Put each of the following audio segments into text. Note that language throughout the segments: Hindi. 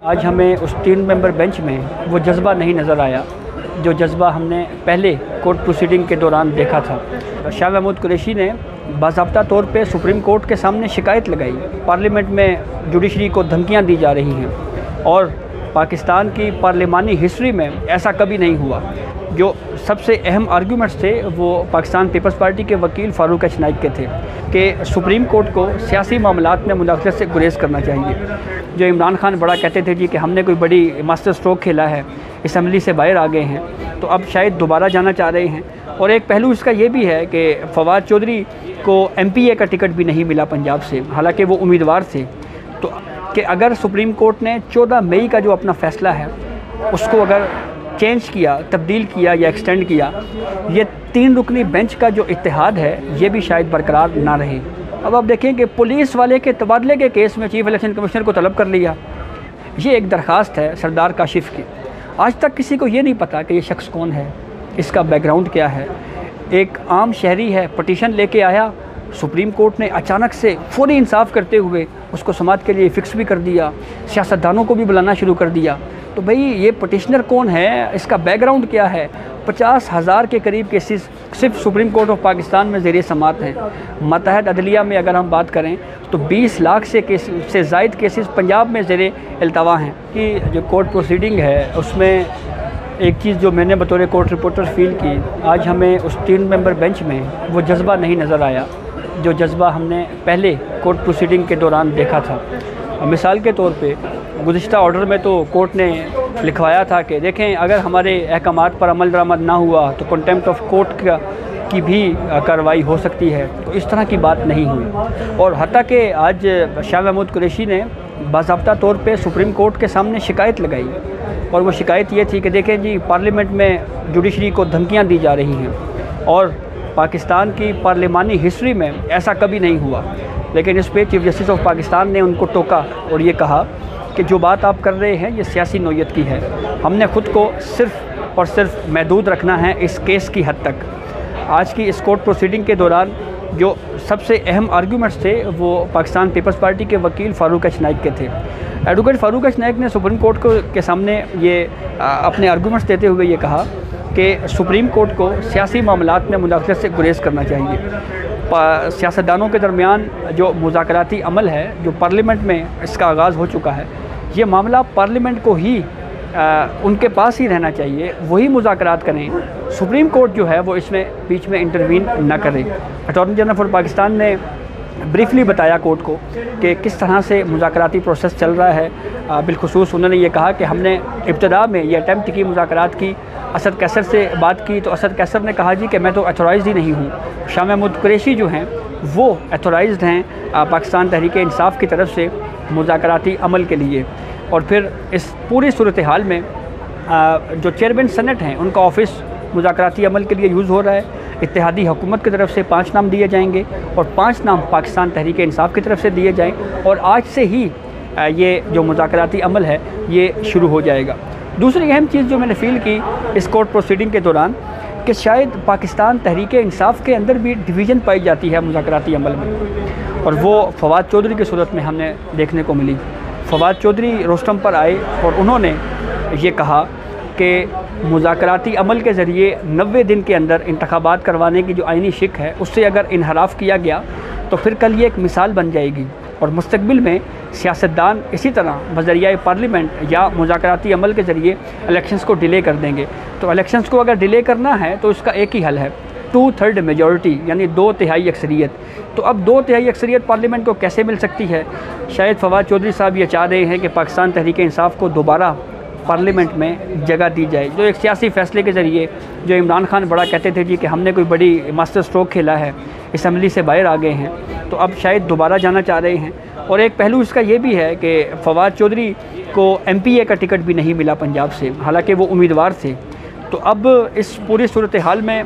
आज हमें उस 3 मेंबर बेंच में वो जज्बा नहीं नज़र आया जो जज्बा हमने पहले कोर्ट प्रोसीडिंग के दौरान देखा था। शाह महमूद कुरैशी ने बाज़ाब्ता तौर पे सुप्रीम कोर्ट के सामने शिकायत लगाई, पार्लियामेंट में जुडिशरी को धमकियां दी जा रही हैं और पाकिस्तान की पार्लिमानी हिस्ट्री में ऐसा कभी नहीं हुआ। जो सबसे अहम आर्गूमेंट्स थे वो पाकिस्तान पीपल्स पार्टी के वकील फ़ारूक एच नाइक के थे कि सुप्रीम कोर्ट को सियासी मामलात में मुदाखलत से गुरेज करना चाहिए। जो इमरान खान बड़ा कहते थे जी कि हमने कोई बड़ी मास्टर स्ट्रोक खेला है, असम्बली से बाहर आ गए हैं, तो अब शायद दोबारा जाना चाह रहे हैं। और एक पहलू इसका ये भी है कि फवाद चौधरी को MPA का टिकट भी नहीं मिला पंजाब से, हालांकि वो उम्मीदवार थे। तो कि अगर सुप्रीम कोर्ट ने 14 मई का जो अपना फ़ैसला है उसको अगर चेंज किया, तब्दील किया या एक्सटेंड किया, ये 3 रुकनी बेंच का जो इत्तेहाद है ये भी शायद बरकरार ना रहे। अब आप देखें कि पुलिस वाले के तबादले के केस में चीफ इलेक्शन कमिश्नर को तलब कर लिया। ये एक दरख्वास्त है सरदार काशिफ की। आज तक किसी को ये नहीं पता कि ये शख्स कौन है, इसका बैकग्राउंड क्या है। एक आम शहरी है, पटिशन लेके आया, सुप्रीम कोर्ट ने अचानक से फौरी इंसाफ करते हुए उसको समाअत के लिए फ़िक्स भी कर दिया, सियासतदानों को भी बुलाना शुरू कर दिया। तो भाई ये पटिशनर कौन है, इसका बैकग्राउंड क्या है। 50,000 के करीब केसेस सिर्फ सुप्रीम कोर्ट ऑफ पाकिस्तान में ज़ेरे समाअत हैं। मातहत अदलिया में अगर हम बात करें तो 20 लाख से ज़ायद केसेस पंजाब में ज़ेरे इल्तवा हैं। कि जो कोर्ट प्रोसीडिंग है उसमें एक चीज़ जो मैंने बतौर कोर्ट रिपोर्टर फील की, आज हमें उस 3 मेंबर बेंच में वो जज्बा नहीं नज़र आया जो जज्बा हमने पहले कोर्ट प्रोसीडिंग के दौरान देखा था। मिसाल के तौर पे गुज़िश्ता ऑर्डर में तो कोर्ट ने लिखवाया था कि देखें अगर हमारे अहकामात पर अमल दरामद ना हुआ तो कंटेम्प्ट ऑफ कोर्ट की भी कार्रवाई हो सकती है। तो इस तरह की बात नहीं हुई और हत्ता कि आज शाह महमूद कुरैशी ने बाज़ाब्ता तौर पे सुप्रीम कोर्ट के सामने शिकायत लगाई और वो शिकायत ये थी कि देखें जी पार्लियामेंट में जुडिशरी को धमकियां दी जा रही हैं और पाकिस्तान की पार्लिमानी हिस्ट्री में ऐसा कभी नहीं हुआ। लेकिन इस पे चीफ जस्टिस ऑफ पाकिस्तान ने उनको टोका और ये कहा कि जो बात आप कर रहे हैं ये सियासी नौयत की है, हमने ख़ुद को सिर्फ़ और सिर्फ महदूद रखना है इस केस की हद तक। आज की इस कोर्ट प्रोसीडिंग के दौरान जो सबसे अहम आर्गूमेंट्स थे वो पाकिस्तान पीपल्स पार्टी के वकील फ़ारूक एच नाइक के थे। एडवोकेट फ़ारूक एच नाइक ने सुप्रीम कोर्ट के सामने ये अपने आर्गूमेंट्स देते हुए ये कहा कि सुप्रीम कोर्ट को सियासी मामलात में मुदाखलत से गुरेज करना चाहिए। सियासतदानों के दरमियान जो मुज़ाकराती अमल है, जो पार्लियामेंट में इसका आगाज़ हो चुका है, ये मामला पार्लियामेंट को ही उनके पास ही रहना चाहिए, वही मुज़ाकरात करें। सुप्रीम कोर्ट जो है वो इसमें बीच में इंटरवीन ना करे। अटॉर्नी जनरल फॉर पाकिस्तान ने ब्रीफली बताया कोर्ट को कि किस तरह से मुज़ाकराती प्रोसेस चल रहा है। बिलखुसूस उन्होंने ये कहा कि हमने इब्तदा में ये अटैम्प्ट की, मुज़ाकरात की, असद कैसर से बात की तो असद कैसर ने कहा जी कि मैं तो अथोराइज़ ही नहीं हूँ। शाह महमूद कुरैशी जो हैं वो अथोराइज़्ड हैं पाकिस्तान तहरीक इंसाफ की तरफ से मुज़ाकराती अमल के लिए। और फिर इस पूरी सूरत हाल में जो चेयरमैन सेनेट हैं उनका ऑफिस मुज़ाकराती अमल के लिए यूज़ हो रहा है। इत्तेहादी हुकूमत की तरफ से 5 नाम दिए जाएंगे और 5 नाम पाकिस्तान तहरीक इंसाफ की तरफ से दिए जाएँ और आज से ही ये जो मुज़ाकराती अमल है ये शुरू हो जाएगा। दूसरी अहम चीज़ जो मैंने फ़ील की इस कोर्ट प्रोसीडिंग के दौरान कि शायद पाकिस्तान तहरीक इंसाफ के अंदर भी डिवीज़न पाई जाती है मुज़ाकराती अमल में, और वो फवाद चौधरी की सूरत में हमने देखने को मिली। फवाद चौधरी रोस्टम पर आए और उन्होंने ये कहा कि मुज़ाकराती अमल के ज़रिए 90 दिन के अंदर इंतखाबात करवाने की जो आइनी शिक है उससे अगर इनहराफ किया गया तो फिर कल ये एक मिसाल बन जाएगी और मुस्तकबिल में सियासतदान इसी तरह बज़रिया पार्लियामेंट या मुज़ाकराती अमल के ज़रिए इलेक्शंस को डिले कर देंगे। तो इलेक्शंस को अगर डिले करना है तो इसका एक ही हल है, 2/3 मेजॉरिटी यानी 2/3 अक्सरियत। तो अब 2/3 अक्सरियत पार्लियामेंट को कैसे मिल सकती है? शायद फवाद चौधरी साहब ये चाह रहे हैं कि पाकिस्तान तहरीक इंसाफ को दोबारा पार्लियामेंट में जगह दी जाए। जो एक सियासी फ़ैसले के ज़रिए जो इमरान खान बड़ा कहते थे जी कि हमने कोई बड़ी मास्टर स्ट्रोक खेला है, असम्बली से बाहर आ गए हैं, तो अब शायद दोबारा जाना चाह रहे हैं। और एक पहलू इसका ये भी है कि फवाद चौधरी को MPA का टिकट भी नहीं मिला पंजाब से, हालांकि वो उम्मीदवार थे। तो अब इस पूरी सूरत हाल में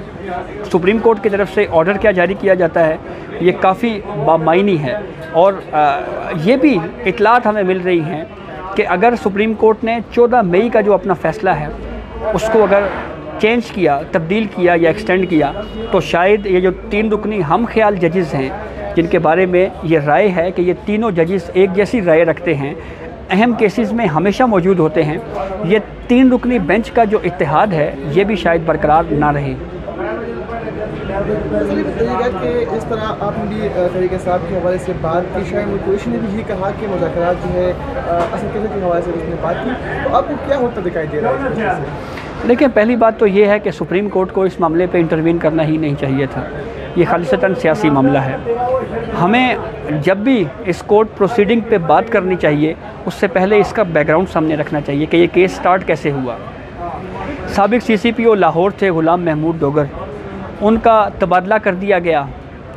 सुप्रीम कोर्ट की तरफ से ऑर्डर क्या जारी किया जाता है ये काफ़ी बामायनी है। और ये भी इतलात हमें मिल रही हैं कि अगर सुप्रीम कोर्ट ने 14 मई का जो अपना फ़ैसला है उसको अगर चेंज किया, तब्दील किया या एक्सटेंड किया तो शायद ये जो 3 रुकनी हम ख्याल जजेस हैं जिनके बारे में ये राय है कि ये तीनों जजेस एक जैसी राय रखते हैं, अहम केसेस में हमेशा मौजूद होते हैं, ये 3 रुकनी बेंच का जो इत्तेहाद है ये भी शायद बरकरार ना रहे। बताइएगा कि इस तरह आपने भी तरीके साहब के हवाले से बात की, शायद कुरैशी ने भी यही कहा कि मुज़ाकरात जो है असद कैसर के हवाले से उसने बात की, तो आपको क्या होता दिखाई दे रहा है? देखिए, पहली बात तो ये है कि सुप्रीम कोर्ट को इस मामले पे इंटरवीन करना ही नहीं चाहिए था। ये खालिसतन सियासी मामला है। हमें जब भी इस कोर्ट प्रोसीडिंग पे बात करनी चाहिए उससे पहले इसका बैकग्राउंड सामने रखना चाहिए कि ये केस स्टार्ट कैसे हुआ। साबिक CCPO लाहौर थे गुलाम महमूद डोगर, उनका तबादला कर दिया गया,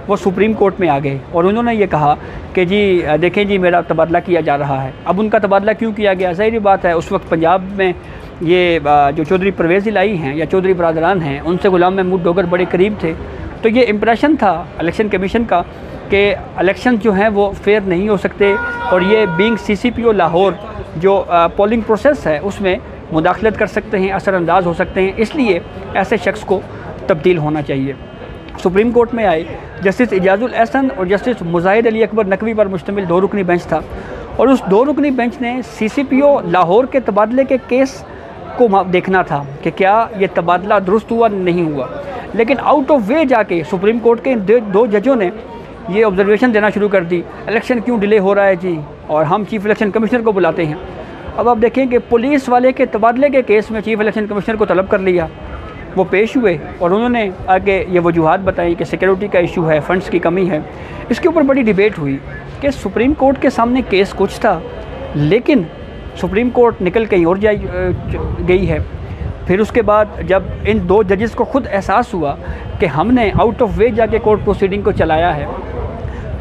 वो सुप्रीम कोर्ट में आ गए और उन्होंने ये कहा कि जी देखें जी मेरा तबादला किया जा रहा है। अब उनका तबादला क्यों किया गया? ज़ाहिर बात है उस वक्त पंजाब में ये जो चौधरी परवेज़ इलाही हैं या चौधरी बरादरान हैं, उनसे गुलाम महमूद डोगर बड़े करीब थे, तो ये इम्प्रेशन था इलेक्शन कमीशन का कि इलेक्शन जो हैं वो फेयर नहीं हो सकते और ये बीइंग CCPO लाहौर जो पोलिंग प्रोसेस है उसमें मुदाखलत कर सकते हैं, असरअंदाज हो सकते हैं, इसलिए ऐसे शख्स को तब्दील होना चाहिए। सुप्रीम कोर्ट में आए जस्टिस इजाज़ुल एहसन और जस्टिस मुजाहिद अली अकबर नकवी पर मुश्तमिल 2 रुकनी बेंच था और उस 2 रुकनी बेंच ने CCPO लाहौर के तबादले के केस को देखना था कि क्या ये तबादला दुरुस्त हुआ नहीं हुआ। लेकिन आउट ऑफ वे जाके सुप्रीम कोर्ट के 2 जजों ने ये ऑब्जर्वेशन देना शुरू कर दी, इलेक्शन क्यों डिले हो रहा है जी, और हम चीफ इलेक्शन कमिश्नर को बुलाते हैं। अब आप देखें कि पुलिस वाले के तबादले के केस में चीफ इलेक्शन कमिश्नर को तलब कर लिया, वो पेश हुए और उन्होंने आगे ये वजूहात बताई कि सिक्योरिटी का इशू है, फंड्स की कमी है। इसके ऊपर बड़ी डिबेट हुई कि सुप्रीम कोर्ट के सामने केस कुछ था लेकिन सुप्रीम कोर्ट निकल कहीं और गई है। फिर उसके बाद जब इन 2 जजेस को खुद एहसास हुआ कि हमने आउट ऑफ वे जाके कोर्ट प्रोसीडिंग को चलाया है,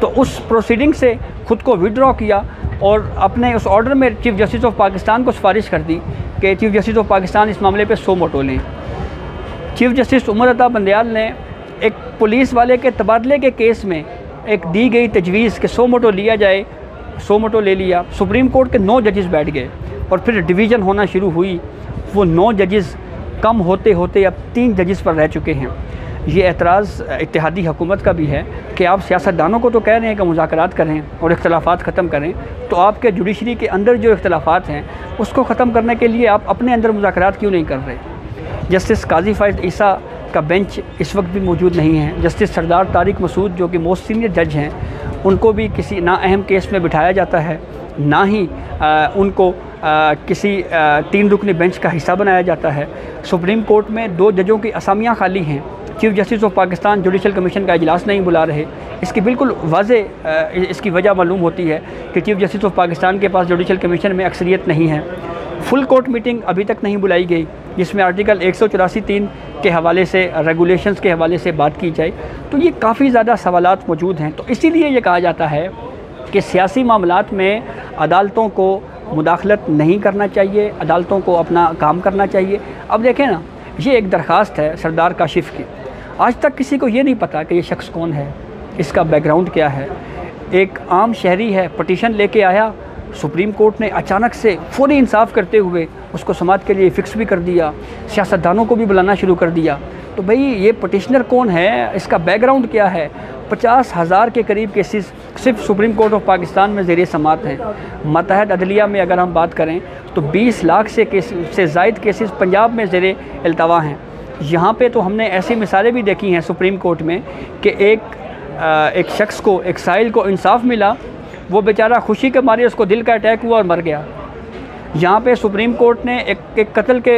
तो उस प्रोसीडिंग से खुद को विड्रॉ किया और अपने उस ऑर्डर में चीफ जस्टिस ऑफ पाकिस्तान को सिफारिश कर दी कि चीफ जस्टिस ऑफ पाकिस्तान इस मामले पे 100 मोटो लें। चीफ जस्टिस उमर अता बंदयाल ने एक पुलिस वाले के तबादले के केस में एक दी गई तजवीज़ कि 100 मोटो लिया जाए, 100 मोटो ले लिया। सुप्रीम कोर्ट के 9 जजेस बैठ गए और फिर डिवीज़न होना शुरू हुई। वो 9 जजेस कम होते होते अब 3 जजेस पर रह चुके हैं। ये एतराज़ इत्तेहादी हुकूमत का भी है कि आप सियासतदानों को तो कह रहे हैं कि मुज़ाकरात करें और इख्तलाफात ख़त्म करें, तो आपके जुडिशरी के अंदर जो इख्तलाफात हैं उसको ख़त्म करने के लिए आप अपने अंदर मुज़ाकरात क्यों नहीं कर रहे? जस्टिस काजी फ़ाइज़ ईसा का बेंच इस वक्त भी मौजूद नहीं है। जस्टिस सरदार तारिक मसूद जो कि मोस्ट सीनियर जज हैं, उनको भी किसी ना अहम केस में बिठाया जाता है, ना ही उनको किसी 3 रुकनी बेंच का हिस्सा बनाया जाता है। सुप्रीम कोर्ट में 2 जजों की असामियाँ खाली हैं। Chief justice of Pakistan judicial commission का इजलास नहीं बुला रहे। इसकी बिल्कुल वाज़े इसकी वजह मालूम होती है कि चीफ जस्टिस ऑफ पाकिस्तान के पास जुडिशल कमीशन में अक्सरियत नहीं है। फुल कोर्ट मीटिंग अभी तक नहीं बुलाई गई जिसमें आर्टिकल 184(3) के हवाले से, रेगुलेशंस के हवाले से बात की जाए। तो ये काफ़ी ज़्यादा सवालात मौजूद हैं। तो इसीलिए ये कहा जाता है कि सियासी मामलात में अदालतों को मुदाखलत नहीं करना चाहिए, अदालतों को अपना काम करना चाहिए। अब देखें ना, ये एक दरख्वास्त है सरदार काशिफ़ की। आज तक किसी को ये नहीं पता कि ये शख्स कौन है, इसका बैकग्राउंड क्या है। एक आम शहरी है, पटिशन लेके आया, सुप्रीम कोर्ट ने अचानक से फौरी इंसाफ करते हुए उसको समाअत के लिए फ़िक्स भी कर दिया, सियासतदानों को भी बुलाना शुरू कर दिया। तो भाई ये पटिशनर कौन है, इसका बैकग्राउंड क्या है? 50,000 के करीब केसेस सिर्फ सुप्रीम कोर्ट ऑफ पाकिस्तान में ज़ेरे समाअत हैं। मतहद अदलिया में अगर हम बात करें तो 20 लाख से ज़ायद केसेस पंजाब में ज़ेरे इल्तवा हैं। यहाँ पे तो हमने ऐसी मिसालें भी देखी हैं सुप्रीम कोर्ट में कि एक शख्स को, एक साइल को इंसाफ मिला, वो बेचारा खुशी के मारे उसको दिल का अटैक हुआ और मर गया। यहाँ पे सुप्रीम कोर्ट ने एक कत्ल के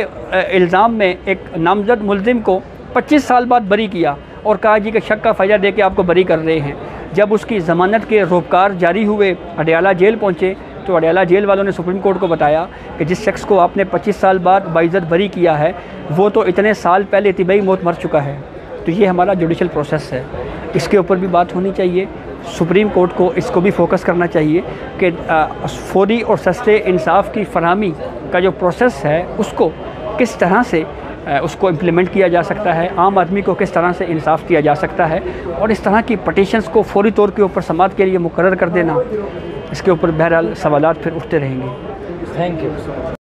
इल्ज़ाम में एक नामजद मुलजिम को 25 साल बाद बरी किया और कहा जी कि शक का फ़ैजा दे के आपको बरी कर रहे हैं। जब उसकी ज़मानत के रोबकार जारी हुए, अडयाला जेल पहुँचे, तो अडयाला जेल वालों ने सुप्रीम कोर्ट को बताया कि जिस शख्स को आपने 25 साल बाद बाइज़्ज़त बरी किया है वो तो इतने साल पहले तिबई मौत मर चुका है। तो ये हमारा जुडिशल प्रोसेस है, इसके ऊपर भी बात होनी चाहिए। सुप्रीम कोर्ट को इसको भी फोकस करना चाहिए कि फौरी और सस्ते इंसाफ की फरहमी का जो प्रोसेस है उसको किस तरह से उसको इम्प्लीमेंट किया जा सकता है, आम आदमी को किस तरह से इंसाफ दिया जा सकता है, और इस तरह की पटिशन्स को फौरी तौर के ऊपर समाअत के लिए मुकर्रर कर देना, इसके ऊपर बहरहाल सवालात फिर उठते रहेंगे। Thank you.